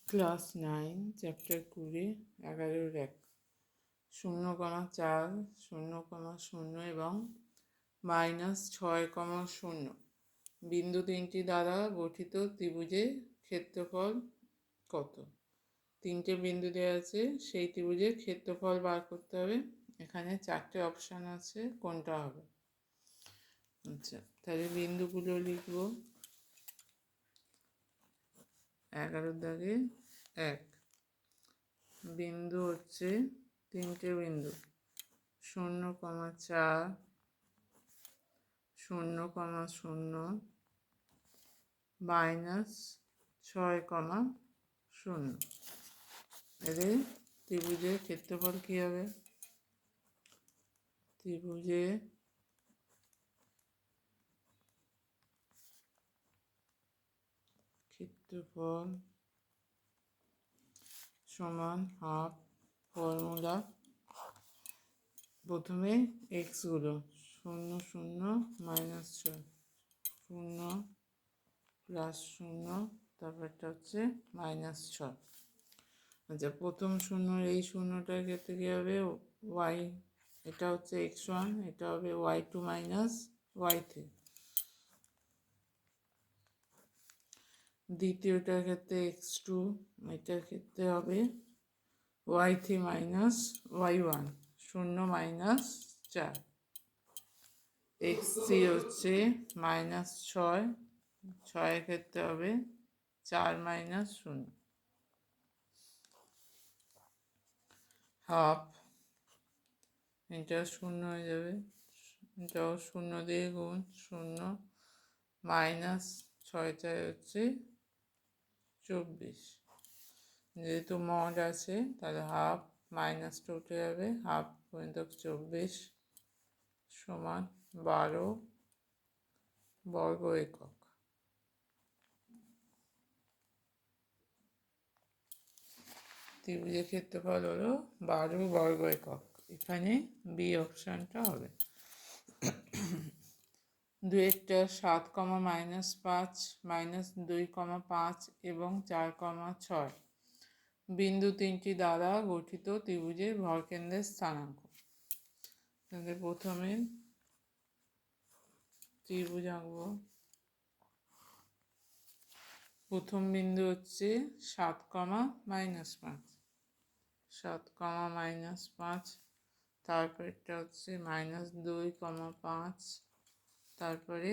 Class 9 chapter 20 11-এর 1 0,4 0,0 এবং -6,0 বিন্দু তিনটি দ্বারা গঠিত ত্রিভুজের ক্ষেত্রফল কত? তিনটে বিন্দু দেওয়া আছে, সেই ত্রিভুজের ক্ষেত্রফল বার করতে হবে। এখানে চারটে অপশান আছে, কোনটা হবে? আচ্ছা, তাহলে বিন্দুগুলো লিখব। 11 দাগে 1 বিন্দু হচ্ছে তিনটে বিন্দু 0,4 0,0 -6,0। এদের ত্রিভুজের ক্ষেত্রফল কী হবে? ত্রিভুজের ক্ষেত্রফল সমান হাফ। ফর্মুলা প্রথমে এক্সগুলো 0 0 -6 0 +0, তারপরটা হচ্ছে -6। আচ্ছা, প্রথম শূন্যর এই শূন্যটার ক্ষেত্রে কী হবে? ওয়াই, এটা হচ্ছে x1, এটা হবে y2 - y3। দ্বিতীয়টার ক্ষেত্রে x2, এটার ক্ষেত্রে হবে y3 - y1, 0 -4। x3 হচ্ছে -6, 6-এর ক্ষেত্রে হবে 4 - 0। হাফ, এটা 0 হয়ে যাবে, এটাও 0 দিয়ে গুণ, 0 -6 হচ্ছে 24। যেহেতু মড আছে তাহলে হাফ মাইনাসটা উঠে যাবে, হাফ পর্যন্ত 24 সমান 12 বর্গ একক। ত্রিভুজের ক্ষেত্রফল হলো 12 বর্গ একক। এখানে বি অপশানটা হবে। 2-একটা 7, -5 -2,5 এবং 4,6 বিন্দু তিনটি দ্বারা গঠিত ত্রিভুজের ভরকেন্দ্রের স্থানাঙ্ক। তাহলে প্রথমে ত্রিভুজ আঁকব। প্রথম বিন্দু হচ্ছে 7, -5 7, -5, তারপরেরটা হচ্ছে -2,5, তারপরে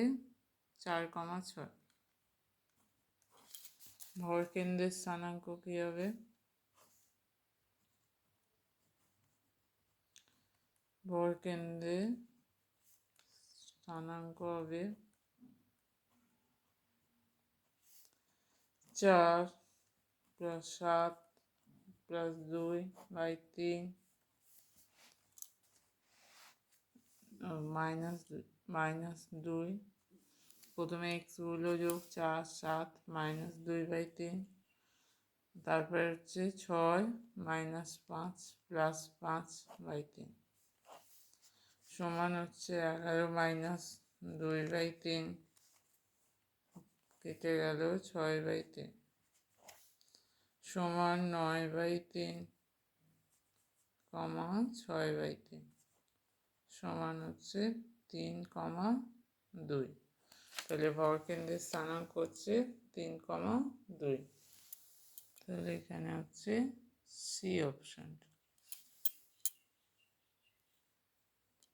4,6। ভরকেন্দ্রের স্থানাঙ্ক কী হবে? ভরকেন্দ্রের স্থানাঙ্ক হবে 4 + 7 + 2/3 -2। প্রথমে এক্সগুলো যোগ 4 7 -2/3, তারপরে হচ্ছে 6 -5 + 5/3 সমান হচ্ছে 11 -2/3 কেটে গেল 6/3 সমান 9/3, 6/3 সমান হচ্ছে 3,2। তাহলে ভরকেন্দ্রের স্থানাঙ্ক হচ্ছে 3,2। তাহলে এখানে হচ্ছে সি অপশানটা।